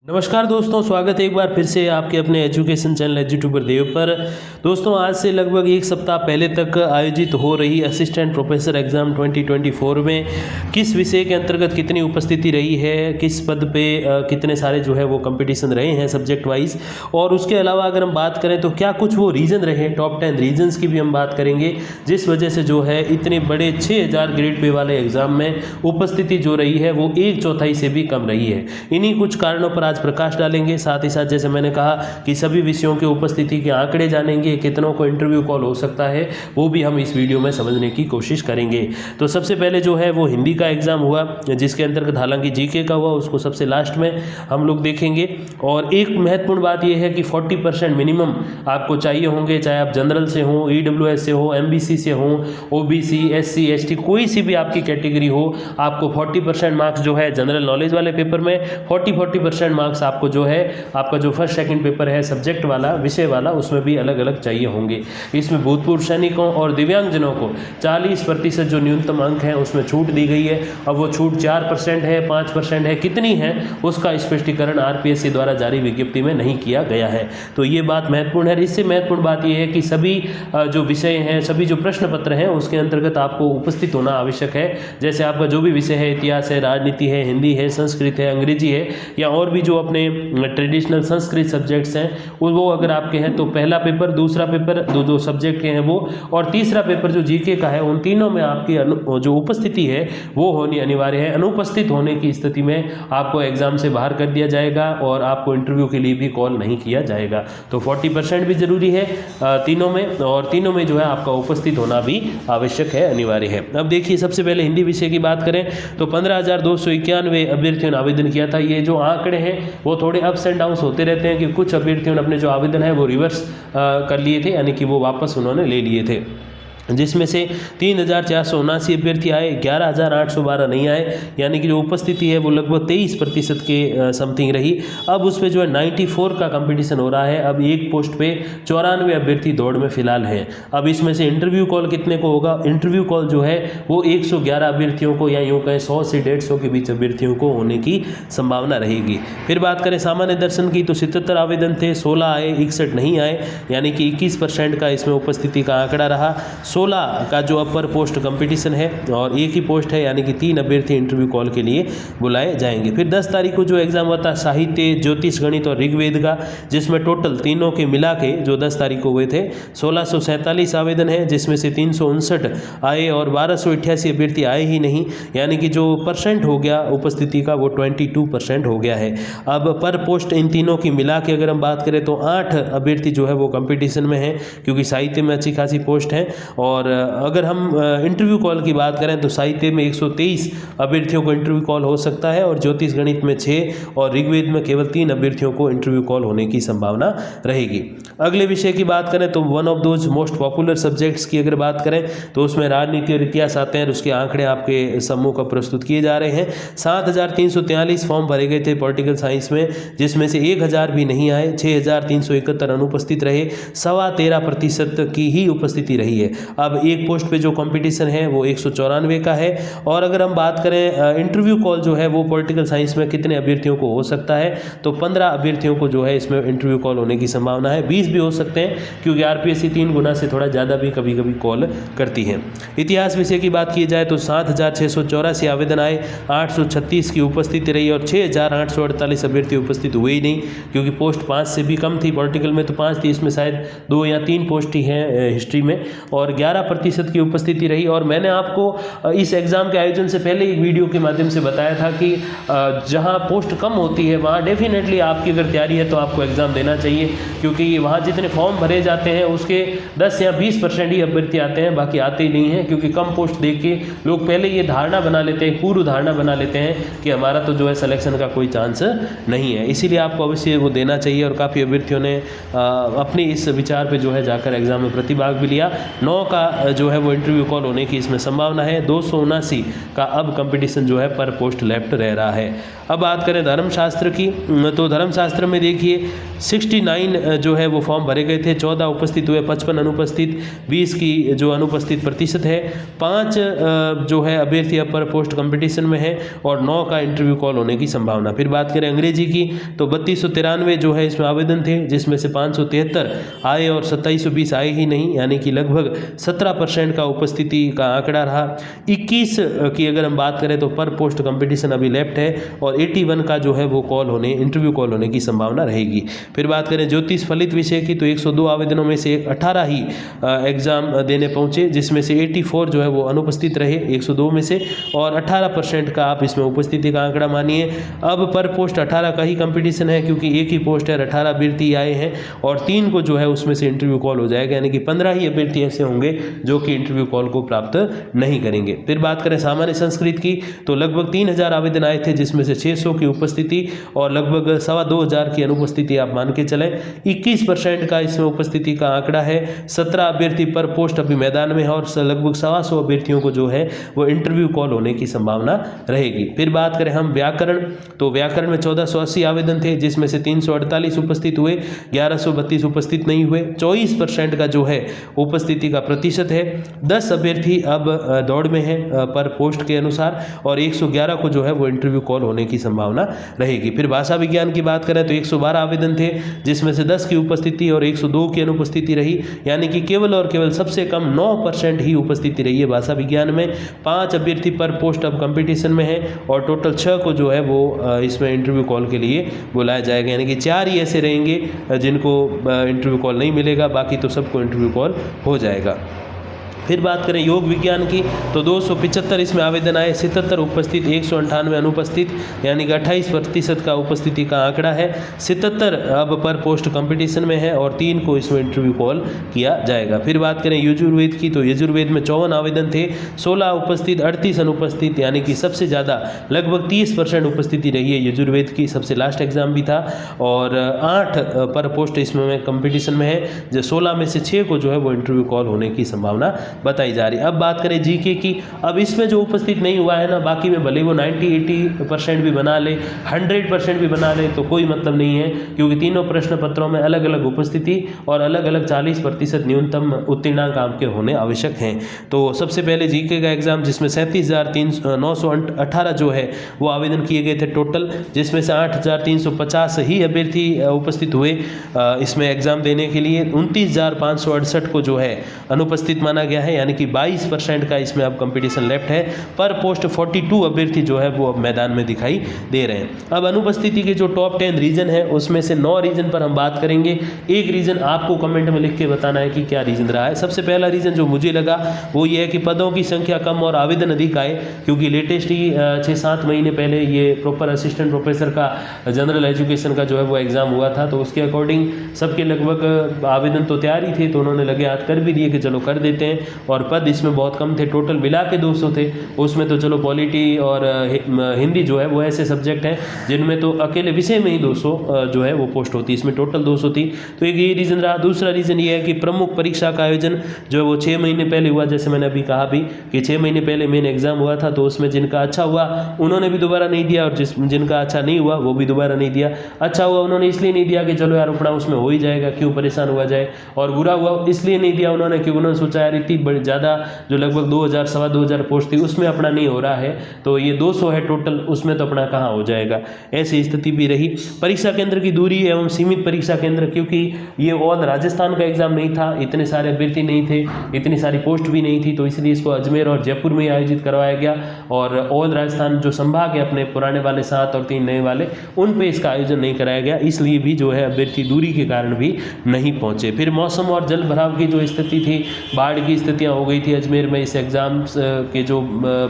नमस्कार दोस्तों, स्वागत है एक बार फिर से आपके अपने एजुकेशन चैनल एजुट्यूबर देव पर। दोस्तों, आज से लगभग एक सप्ताह पहले तक आयोजित हो रही असिस्टेंट प्रोफेसर एग्ज़ाम 2024 में किस विषय के अंतर्गत कितनी उपस्थिति रही है, किस पद पे कितने सारे जो है वो कंपटीशन रहे हैं सब्जेक्ट वाइज, और उसके अलावा अगर हम बात करें तो क्या कुछ वो रीज़न रहे, टॉप 10 रीजन्स की भी हम बात करेंगे जिस वजह से जो है इतने बड़े 6000 ग्रेड पे वाले एग्ज़ाम में उपस्थिति जो रही है वो 1/4 से भी कम रही है। इन्हीं कुछ कारणों पर आज प्रकाश डालेंगे। साथ ही साथ जैसे मैंने कहा कि सभी विषयों के उपस्थिति के आंकड़े जानेंगे, कितनों को इंटरव्यू कॉल हो सकता है वो भी हम इस वीडियो में समझने की कोशिश करेंगे। तो सबसे पहले जो है वो हिंदी का एग्जाम हुआ, जिसके अंतर्गत हालांकि जीके का हुआ, उसको सबसे लास्ट में हम लोग देखेंगे। और एक महत्वपूर्ण बात यह है कि 40% मिनिमम आपको चाहिए होंगे, चाहे आप जनरल से हो, EWS से हो, MBC से हो, OBC, SC, ST, कोई सी भी आपकी कैटेगरी हो, आपको 40% मार्क्स जो है जनरल नॉलेज वाले पेपर में, 40% मार्क्स आपको जो है आपका जो फर्स्ट सेकंड पेपर है सब्जेक्ट वाला, विषय वाला, उसमें भी अलग अलग चाहिए होंगे। इसमें भूतपूर्व सैनिकों और दिव्यांगजनों को 40% जो न्यूनतम अंक है उसमें छूट दी गई है। अब वो छूट 4% है, 5% है, कितनी है उसका स्पष्टीकरण RPSC द्वारा जारी विज्ञप्ति में नहीं किया गया है। तो ये बात महत्वपूर्ण है। इससे महत्वपूर्ण बात यह है कि सभी जो विषय हैं, सभी जो प्रश्न पत्र हैं उसके अंतर्गत आपको उपस्थित होना आवश्यक है। जैसे आपका जो भी विषय है, इतिहास है, राजनीति है, हिंदी है, संस्कृत है, अंग्रेजी है, या और भी जो अपने ट्रेडिशनल संस्कृत सब्जेक्ट्स हैं वो अगर आपके हैं तो पहला पेपर, दूसरा पेपर, दो सब्जेक्ट के हैं वो, और तीसरा पेपर जो जीके का है, उन तीनों में आपकी जो उपस्थिति है वो होनी अनिवार्य है। अनुपस्थित होने की स्थिति में आपको एग्जाम से बाहर कर दिया जाएगा और आपको इंटरव्यू के लिए भी कॉल नहीं किया जाएगा। तो 40% भी जरूरी है तीनों में, और तीनों में जो है आपका उपस्थित होना भी आवश्यक है, अनिवार्य है। अब देखिए, सबसे पहले हिंदी विषय की बात करें तो 15,291 अभ्यर्थियों ने आवेदन किया था। ये जो आंकड़े हैं वो थोड़े अप्स एंड डाउन्स होते रहते हैं कि कुछ अभ्यर्थियों ने अपने जो आवेदन है वो रिवर्स कर लिए थे, यानी कि वो वापस उन्होंने ले लिए थे, जिसमें से 3,479 अभ्यर्थी आए, 11,812 नहीं आए, यानी कि जो उपस्थिति है वो लगभग 23% के समथिंग रही। अब उसमें जो है 94 का कंपटीशन हो रहा है। अब एक पोस्ट पे 94 अभ्यर्थी दौड़ में फिलहाल हैं। अब इसमें से इंटरव्यू कॉल कितने को होगा? इंटरव्यू कॉल जो है वो 111 अभ्यर्थियों को, या यूँ कहें 100 से 150 के बीच अभ्यर्थियों को होने की संभावना रहेगी। फिर बात करें सामान्य दर्शन की तो 77 आवेदन थे, 16 आए, 61 नहीं आए, यानी कि 21% का इसमें उपस्थिति का आंकड़ा रहा। 16 का जो अपर पोस्ट कंपटीशन है और एक ही पोस्ट है, यानी कि 3 अभ्यर्थी इंटरव्यू कॉल के लिए बुलाए जाएंगे। फिर 10 तारीख को जो एग्जाम हुआ था साहित्य, ज्योतिष, गणित और ऋग्वेद का, जिसमें टोटल तीनों के मिला के जो 10 तारीख को हुए थे 1647 आवेदन है, जिसमें से 359 आए और 1288 अभ्यर्थी आए ही नहीं, यानी कि जो परसेंट हो गया उपस्थिति का वो 22% हो गया है। अब पर पोस्ट इन तीनों की मिला के अगर हम बात करें तो 8 अभ्यर्थी जो है वो कंपटीशन में है, क्योंकि साहित्य में अच्छी खासी पोस्ट है। और अगर हम इंटरव्यू कॉल की बात करें तो साहित्य में 123 अभ्यर्थियों को इंटरव्यू कॉल हो सकता है, और ज्योतिष गणित में 6 और ऋग्वेद में केवल 3 अभ्यर्थियों को इंटरव्यू कॉल होने की संभावना रहेगी। अगले विषय की बात करें तो one of those most popular subjects की अगर बात करें तो उसमें राजनीति और इतिहास आते हैं। उसके आंकड़े आपके समूह को प्रस्तुत किए जा रहे हैं। 7,343 फॉर्म भरे गए थे पॉलिटिकल साइंस में, जिसमें से 1,000 भी नहीं आए, 6,371 अनुपस्थित रहे, 13.25% की ही उपस्थिति रही है। अब एक पोस्ट पे जो कंपटीशन है वो 194 का है। और अगर हम बात करें इंटरव्यू कॉल जो है वो पॉलिटिकल साइंस में कितने अभ्यर्थियों को हो सकता है, तो 15 अभ्यर्थियों को जो है इसमें इंटरव्यू कॉल होने की संभावना है। 20 भी हो सकते हैं, क्योंकि RPSC 3 गुना से थोड़ा ज़्यादा भी कभी कभी कॉल करती है। इतिहास विषय की बात की जाए तो 7,684 आवेदन आए, 836 की उपस्थिति रही, और 6,848 अभ्यर्थी उपस्थित हुए ही नहीं, क्योंकि पोस्ट 5 से भी कम थी। पॉलिटिकल में तो 5 थी, इसमें शायद 2 या 3 पोस्ट ही हैं हिस्ट्री में, और 11% की उपस्थिति रही। और मैंने आपको इस एग्ज़ाम के आयोजन से पहले एक वीडियो के माध्यम से बताया था कि जहां पोस्ट कम होती है वहां डेफिनेटली आपकी अगर तैयारी है तो आपको एग्ज़ाम देना चाहिए, क्योंकि वहां जितने फॉर्म भरे जाते हैं उसके 10 या 20% ही अभ्यर्थी आते हैं, बाकी आते ही नहीं हैं, क्योंकि कम पोस्ट देख के लोग पहले ये धारणा बना लेते हैं, पूर्व धारणा बना लेते हैं कि हमारा तो जो है सिलेक्शन का कोई चांस नहीं है। इसीलिए आपको अवश्य वो देना चाहिए, और काफ़ी अभ्यर्थियों ने अपने इस विचार पर जो है जाकर एग्ज़ाम में प्रतिभाग भी लिया। 9 का जो है वो इंटरव्यू कॉल होने की इसमें संभावना है। 279 का अब कंपटीशन जो है पर पोस्ट लेफ्ट रह रहा है। अब बात करें धर्मशास्त्र की, तो धर्मशास्त्र में देखिए 69 जो है वो फॉर्म भरे गए थे, 14 उपस्थित हुए, 55 अनुपस्थित, 20 की जो अनुपस्थित प्रतिशत है, 5 जो है अभ्यर्थी अब पर पोस्ट कंपटीशन में है और 9 का इंटरव्यू कॉल होने की संभावना। फिर बात करें अंग्रेजी की, तो 3293 जो है इसमें आवेदन थे, जिसमें से 573 आए और 2720 आए ही नहीं, यानी कि लगभग 17% का उपस्थिति का आंकड़ा रहा। 21 की अगर हम बात करें तो पर पोस्ट कंपटीशन अभी लेफ्ट है और 81 का जो है वो कॉल होने, इंटरव्यू कॉल होने की संभावना रहेगी। फिर बात करें ज्योतिष फलित विषय की, तो 102 आवेदनों में से 18 ही एग्जाम देने पहुंचे, जिसमें से 84 जो है वो अनुपस्थित रहे 102 में से, और 18% का आप इसमें उपस्थिति का आंकड़ा मानिए। अब पर पोस्ट 18 का ही कंपटीशन है, क्योंकि एक ही पोस्ट है, 18 अभ्यर्थी आए हैं और 3 को जो है उसमें से इंटरव्यू कॉल हो जाएगा, यानी कि 15 ही अभ्यर्थी ऐसे होंगे जो कि इंटरव्यू कॉल को प्राप्त नहीं करेंगे। फिर बात करें सामान्य संस्कृत की, तो लगभग 3000 आवेदन आए थे, जिसमें से 600 की उपस्थिति और लगभग 2500 की अनुपस्थिति आप मान के चलें। 21% का इसमें उपस्थिति का आंकड़ा है। 17 अभ्यर्थी पर पोस्ट अभी मैदान में है और लगभग 125 अभ्यर्थियों को जो है वो इंटरव्यू कॉल होने की संभावना रहेगी। फिर बात करें हम व्याकरण, तो व्याकरण में 1480 आवेदन थे, जिसमें से 348 उपस्थित हुए, 1132 उपस्थित नहीं हुए। 24% का जो है उपस्थिति का प्रतिशत है। 10 अभ्यर्थी अब दौड़ में है पर पोस्ट के अनुसार और 111 को जो है वो इंटरव्यू कॉल होने की संभावना रहेगी। फिर भाषा विज्ञान की बात करें तो 112 आवेदन थे, जिसमें से 10 की उपस्थिति और 102 की अनुपस्थिति रही, यानी कि केवल और केवल सबसे कम 9% ही उपस्थिति रही है भाषा विज्ञान में। 5 अभ्यर्थी पर पोस्ट अब कंपटीशन में है और टोटल 6 को जो है वो इसमें इंटरव्यू कॉल के लिए बुलाया जाएगा, यानी कि 4 ही ऐसे रहेंगे जिनको इंटरव्यू कॉल नहीं मिलेगा, बाकी तो सबको इंटरव्यू कॉल हो जाएगा। फिर बात करें योग विज्ञान की, तो 275 इसमें आवेदन आए, 77 उपस्थित, 198 अनुपस्थित, यानी कि 28% का उपस्थिति का आंकड़ा है। 77 अब पर पोस्ट कंपटीशन में है और 3 को इसमें इंटरव्यू कॉल किया जाएगा। फिर बात करें यजुर्वेद की, तो यजुर्वेद में 54 आवेदन थे, 16 उपस्थित, 38 अनुपस्थित, यानी कि सबसे ज़्यादा लगभग 30% उपस्थिति रही है यजुर्वेद की, सबसे लास्ट एग्जाम भी था, और 8 पर पोस्ट इसमें कंपटीशन में है, जो 16 में से 6 को जो है वो इंटरव्यू कॉल होने की संभावना बताई जा रही है। अब बात करें जीके की, अब इसमें जो उपस्थित नहीं हुआ है ना, बाकी में भले वो 90-80% भी बना ले, 100% भी बना ले, तो कोई मतलब नहीं है, क्योंकि तीनों प्रश्न पत्रों में अलग अलग उपस्थिति और अलग अलग 40% न्यूनतम उत्तीर्णांक आपके होने आवश्यक हैं। तो सबसे पहले जीके का एग्जाम, जिसमें 37,918 जो है वो आवेदन किए गए थे टोटल, जिसमें से 8,350 ही अभ्यर्थी उपस्थित हुए इसमें एग्जाम देने के लिए। 29,568 को जो है अनुपस्थित माना गया है, यानी कि 22% का इसमें अब कंपटीशन लेफ्ट है। पर पोस्ट 42 अभ्यर्थी जो है वो अब मैदान में दिखाई दे रहे हैं। अब अनुपस्थिति के जो टॉप 10 रीजन है, उसमें से 9 रीजन पर हम बात करेंगे। एक रीजन आपको कमेंट में लिख के बताना है कि क्या रीजन रहा है। सबसे पहला रीजन जो मुझे लगा वो ये है कि पदों की संख्या कम और आवेदन अधिक आए, क्योंकि लेटेस्ट ही 6-7 महीने पहले ये प्रॉपर असिस्टेंट प्रोफेसर का जनरल एजुकेशन का जो है वो एग्जाम हुआ था, तो उसके अकॉर्डिंग सबके लगभग आवेदन तो तैयार ही थे, तो उन्होंने लगे हाथ कर भी दिए कि चलो कर देते हैं, और पद इसमें बहुत कम थे, टोटल मिला के 200 थे। उसमें तो चलो पॉलिटी और हिंदी जो है वो ऐसे सब्जेक्ट हैं जिनमें तो अकेले विषय में ही 200 जो है वो पोस्ट होती है, इसमें टोटल 200 थी, तो एक ये रीज़न रहा। दूसरा रीज़न ये है कि प्रमुख परीक्षा का आयोजन जो है वो 6 महीने पहले हुआ, जैसे मैंने अभी कहा भी कि 6 महीने पहले मेन एग्जाम हुआ था, तो उसमें जिनका अच्छा हुआ उन्होंने भी दोबारा नहीं दिया, और जिनका अच्छा नहीं हुआ वो भी दोबारा नहीं दिया। अच्छा हुआ उन्होंने इसलिए नहीं दिया कि चलो यार अपना उसमें हो ही जाएगा, क्यों परेशान हुआ जाए, और बुरा हुआ इसलिए नहीं दिया उन्होंने क्योंकि उन्होंने सोचा यार इतनी बड़ी ज़्यादा जो लगभग 2,000-2,2500 पोस्ट थी उसमें अपना नहीं हो रहा है, तो ये 200 है टोटल, उसमें तो अपना कहाँ हो जाएगा, ऐसी स्थिति भी रही। परीक्षा केंद्र की दूरी एवं सीमित परीक्षा केंद्र, क्योंकि ये ऑल राजस्थान का एग्जाम नहीं था, इतने सारे अभ्यर्थी नहीं थे, इतनी सारी पोस्ट भी नहीं थी, तो इसलिए इसको अजमेर और जयपुर में आयोजित करवाया गया, और ऑल राजस्थान जो संभाग है अपने पुराने वाले 7 और 3 नए वाले, उन पे इसका आयोजन नहीं कराया गया, इसलिए भी जो है अभ्यर्थी दूरी के कारण भी नहीं पहुंचे। फिर मौसम और जल भराव की जो स्थिति थी, बाढ़ की स्थितियाँ हो गई थी अजमेर में, इस एग्जाम्स के जो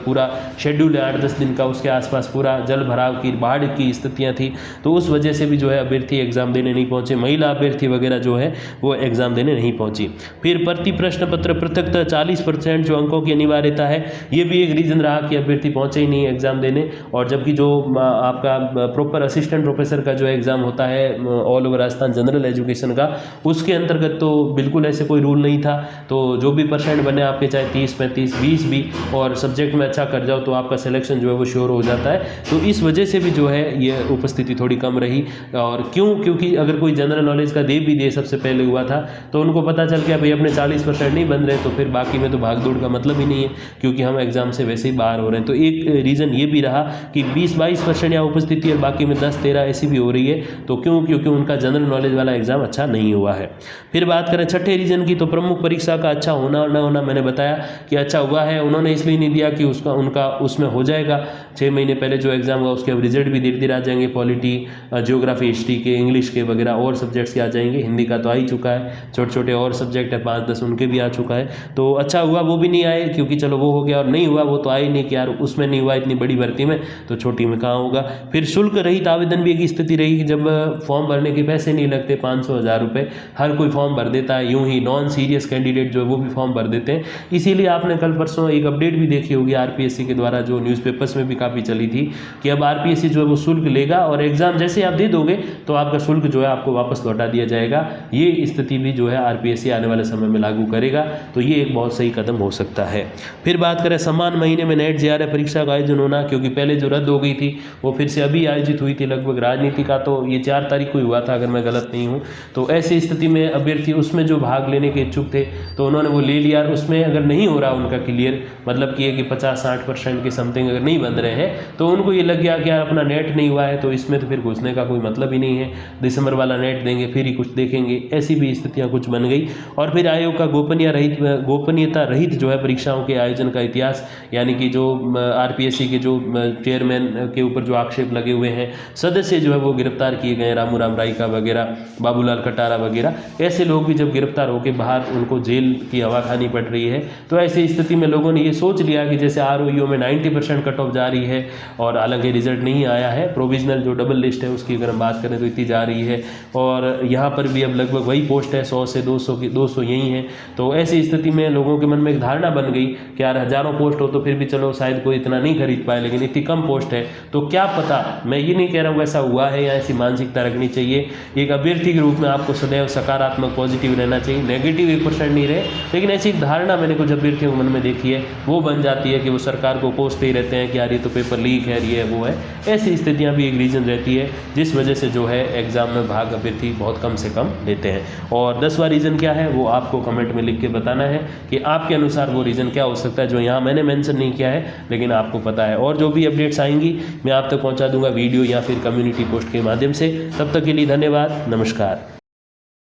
पूरा शेड्यूल है 8-10 दिन का, उसके आसपास पूरा जल भराव की, बाढ़ की स्थितियाँ थी, तो उस वजह से भी जो है अभ्यर्थी एग्जाम देने नहीं पहुंचे, महिला अभ्यर्थी वगैरह जो है वो एग्जाम देने नहीं पहुंची। फिर प्रति प्रश्न पत्र पृथकता 40% जो अंकों की अनिवार्यता है, ये भी एक रीज़न रहा कि अभ्यर्थी पहुंचे ही नहीं एग्जाम देने, और जबकि जो आपका प्रॉपर असिस्टेंट प्रोफेसर का जो एग्ज़ाम होता है all over Rajasthan general education का, उसके अंतर्गत तो बिल्कुल ऐसे कोई रूल नहीं था, तो जो भी 40% बने आपके, चाहे 30, 35, 20 भी, और सब्जेक्ट में अच्छा कर जाओ तो आपका सिलेक्शन जो है वो श्योर हो जाता है। तो इस वजह से भी जो है ये उपस्थिति थोड़ी कम रही। और क्यों? क्योंकि अगर कोई जनरल नॉलेज का दे सबसे पहले हुआ था तो उनको पता चल गया भाई अपने 40% नहीं बन रहे, तो फिर बाकी में तो भाग दौड़ का मतलब ही नहीं है, क्योंकि हम एग्ज़ाम से वैसे ही बाहर हो रहे हैं। तो एक रीज़न ये भी रहा कि 20-22% यहाँ उपस्थिति है, बाकी में 10-13 ऐसी भी हो रही है। तो क्यों? क्योंकि उनका जनरल नॉलेज वाला एग्ज़ाम अच्छा नहीं हुआ है। फिर बात करें छठे रीज़न की, तो प्रमुख परीक्षा का अच्छा होना और न होना। मैंने बताया कि अच्छा हुआ है, उन्होंने इसलिए नहीं दिया कि उनका उसमें हो जाएगा, 6 महीने पहले जो एग्ज़ाम हुआ उसके अब रिजल्ट भी धीरे धीरे आ जाएंगे, पॉलिटी, ज्योग्राफी, हिस्ट्री के, इंग्लिश के वगैरह और सब्जेक्ट्स के आ जाएंगे, हिंदी का तो आ ही चुका है, छोटे छोटे और सब्जेक्ट है 5-10 उनके भी आ चुका है। तो अच्छा हुआ वो भी नहीं आए, क्योंकि चलो वो हो गया, और नहीं हुआ वो तो आए नहीं कि यार उसमें नहीं हुआ इतनी बड़ी भर्ती में, तो छोटी में कहाँ होगा। फिर शुल्क रहित आवेदन भी एक स्थिति रही कि जब फॉर्म भरने के पैसे नहीं लगते, 500-1000 रुपये हर कोई फॉर्म भर देता है, यूँ ही नॉन सीरियस कैंडिडेट जो है वो भी फॉर्म भर देते हैं। इसीलिए आपने कल परसों एक अपडेट भी देखी होगी आरपीएससी के द्वारा, जो न्यूज़पेपर्स में भी काफ़ी चली थी, कि अब आरपीएससी जो है वो शुल्क लेगा और एग्ज़ाम जैसे आप दे दोगे तो आपका शुल्क जो है आपको वापस लौटा दिया जाएगा। ये स्थिति भी जो है आरपीएससी आने वाले समय में लागू करेगा, तो ये एक बहुत सही कदम हो सकता है। फिर बात करें समान महीने में नेट जेआरएफ परीक्षा का आयोजन होना, क्योंकि पहले जो रद्द हो गई थी वो फिर से अभी आयोजित हुई थी लगभग। राजनीति का तो ये 4 तारीख को ही हुआ था अगर मैं गलत नहीं हूँ। तो ऐसी स्थिति में अभ्यर्थी उसमें जो भाग लेने के इच्छुक थे तो उन्होंने वो ले लिया, उसमें अगर नहीं हो रहा उनका क्लियर, मतलब कि 50-60% के समथिंग अगर नहीं बन रहे हैं, तो उनको ये लग गया कि यार अपना नेट नहीं हुआ है तो इसमें तो फिर घुसने का कोई मतलब ही नहीं है, दिसंबर वाला नेट देंगे फिर ही कुछ देखेंगे। ऐसी भी स्थितियां कुछ बन गई। और फिर आयोग का गोपनीयता रहित जो है परीक्षाओं के आयोजन का इतिहास, यानी कि जो आरपीएससी के जो चेयरमैन के ऊपर जो आक्षेप लगे हुए हैं, सदस्य जो है वो गिरफ्तार किए गए, रामू राम रायका वगैरह, बाबूलाल कटारा वगैरह, ऐसे लोग भी जब गिरफ्तार होकर बाहर उनको जेल की हवा खानी पड़ रही है, तो ऐसी स्थिति में लोगों ने ये सोच लिया कि जैसे आरओईओ में 90% कट ऑफ जा रही है और हालांकि रिजल्ट नहीं आया है, प्रोविजनल जो डबल लिस्ट है उसकी अगर हम बात करें तो इतनी जा रही है, और यहाँ पर भी अब लगभग वही पोस्ट है, 100 से 200 यही है। तो ऐसी स्थिति में लोगों के मन में एक धारणा बन गई कि यार हज़ारों पोस्ट हो तो फिर भी चलो शायद कोई इतना नहीं खरीद पाए, लेकिन इतनी कम पोस्ट है तो क्या पता, मैं ये नहीं कह रहा हूँ ऐसा हुआ है या ऐसी मानसिकता रखनी चाहिए। एक अभ्यर्थी के रूप में आपको सदैव सकारात्मक पॉजिटिव रहना चाहिए, नेगेटिव 1% नहीं रहे, लेकिन ऐसी धारणा मैंने कुछ अभ्यर्थियों के मन में देखी है, वो बन जाती है कि वो सरकार को कोसते ही रहते हैं कि यार ये तो पेपर लीक है, ये है वो है। ऐसी स्थितियाँ भी एक रीज़न रहती है जिस वजह से जो है एग्ज़ाम में भाग अभ्यर्थी बहुत कम से कम लेते हैं। और 10वां रीज़न क्या है वो आपको कमेंट में लिख के बताना है कि आपके अनुसार वो रीज़न क्या हो सकता है, जो यहाँ मैंने मेंशन नहीं किया है लेकिन आपको पता है। और जो भी अपडेट्स आएंगी मैं आप तक पहुँचा दूंगा वीडियो या फिर कम्युनिटी पोस्ट के माध्यम से। तब तक के लिए धन्यवाद, नमस्कार।